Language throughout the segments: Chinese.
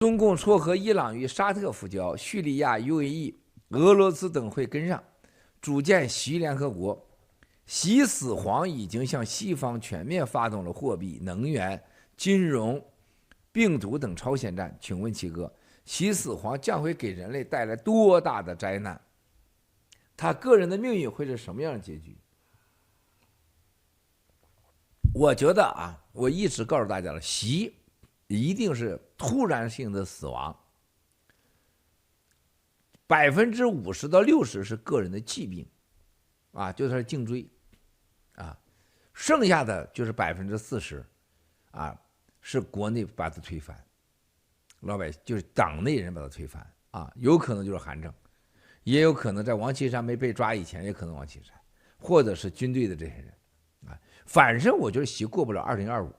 中共撮合伊朗与沙特复交，叙利亚、UAE、俄罗斯等会跟上，组建习联合国。习死黄已经向西方全面发动了货币、能源、金融、病毒等超限战。请问七哥，习死黄将会给人类带来多大的灾难？他个人的命运会是什么样的结局？我觉得啊，我一直告诉大家了，习一定是突然性的死亡，50%到60%是个人的疾病，啊，就是他的颈椎，啊，剩下的就是40%，啊，是国内把他推翻，老百姓就是党内人把他推翻，啊，有可能就是韩正，也有可能在王岐山没被抓以前，也可能王岐山，或者是军队的这些人，啊，反正我觉得习过不了2025。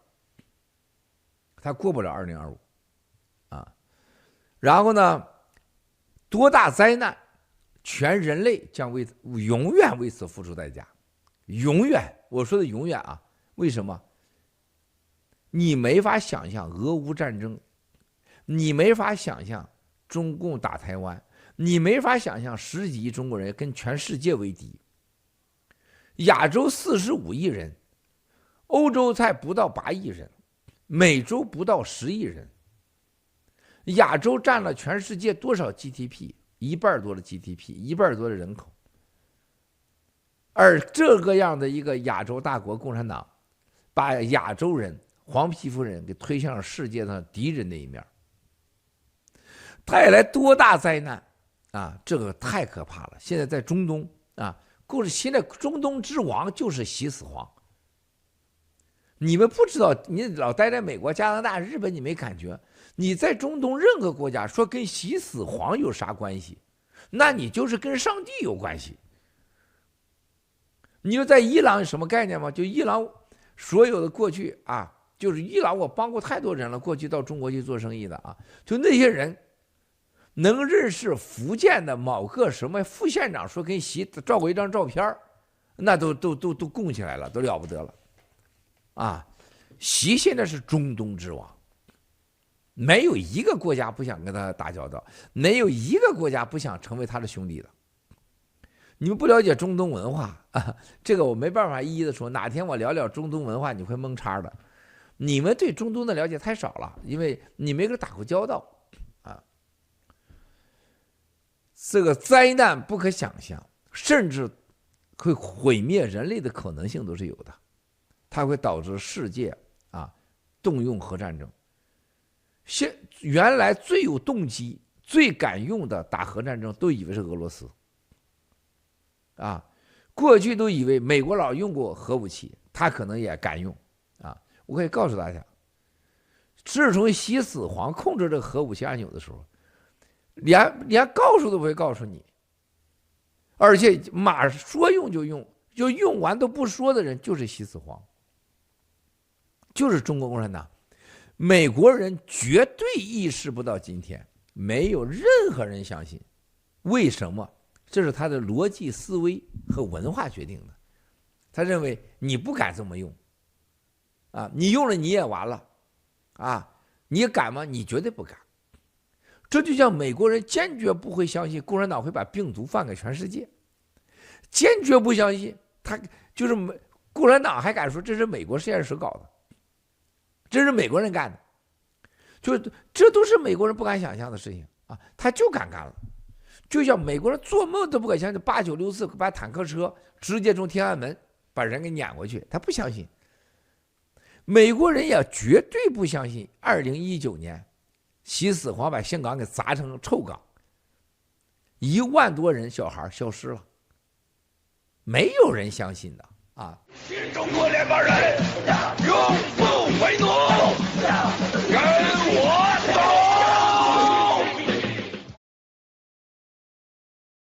他过不了2025，啊，然后呢，多大灾难，全人类将永远为此付出代价，永远，我说的永远啊，为什么？你没法想象俄乌战争，你没法想象中共打台湾，你没法想象10几亿中国人跟全世界为敌，亚洲45亿人，欧洲才不到8亿人。美洲不到10亿人，亚洲占了全世界多少 GDP？ 1半多的 GDP， 1半多的人口。而这个样的一个亚洲大国共产党，把亚洲人、黄皮肤人给推向了世界上敌人那一面，带来多大灾难啊！这个太可怕了。现在在中东啊，现在中东之王就是习死黄。你们不知道，你老待在美国、加拿大、日本，你没感觉。你在中东任何国家说跟习死黄有啥关系，那你就是跟上帝有关系。你说在伊朗什么概念吗？就伊朗所有的过去啊，就是伊朗我帮过太多人了，过去到中国去做生意的啊，就那些人能认识福建的某个什么副县长说跟习照过一张照片，那都供起来了，都了不得了。啊，习现在是中东之王，没有一个国家不想跟他打交道，没有一个国家不想成为他的兄弟的。你们不了解中东文化啊，这个我没办法一一的说。哪天我聊聊中东文化，你会蒙叉的。你们对中东的了解太少了，因为你没跟他打过交道啊。这个灾难不可想象，甚至会毁灭人类的可能性都是有的。它会导致世界啊动用核战争。原来最有动机、最敢用的打核战争，都以为是俄罗斯。啊，过去都以为美国佬用过核武器，他可能也敢用。啊，我可以告诉大家，自从习死黄控制这个核武器按钮的时候，连告诉都不会告诉你，而且说用就用，就用完都不说的人就是习死黄。就是中国共产党，美国人绝对意识不到今天，没有任何人相信。为什么？这是他的逻辑思维和文化决定的。他认为你不敢这么用，啊，你用了你也完了，啊，你敢吗？你绝对不敢。这就像美国人坚决不会相信共产党会把病毒放给全世界，坚决不相信。他就是共产党还敢说这是美国实验室搞的。这是美国人干的，这都是美国人不敢想象的事情啊，他就敢干了。就像美国人做梦都不敢相信8964把坦克车直接从天安门把人给撵过去，他不相信。美国人也绝对不相信2019年习死黄把香港给砸成臭港，1万多人小孩消失了，没有人相信的啊！新中国联邦人。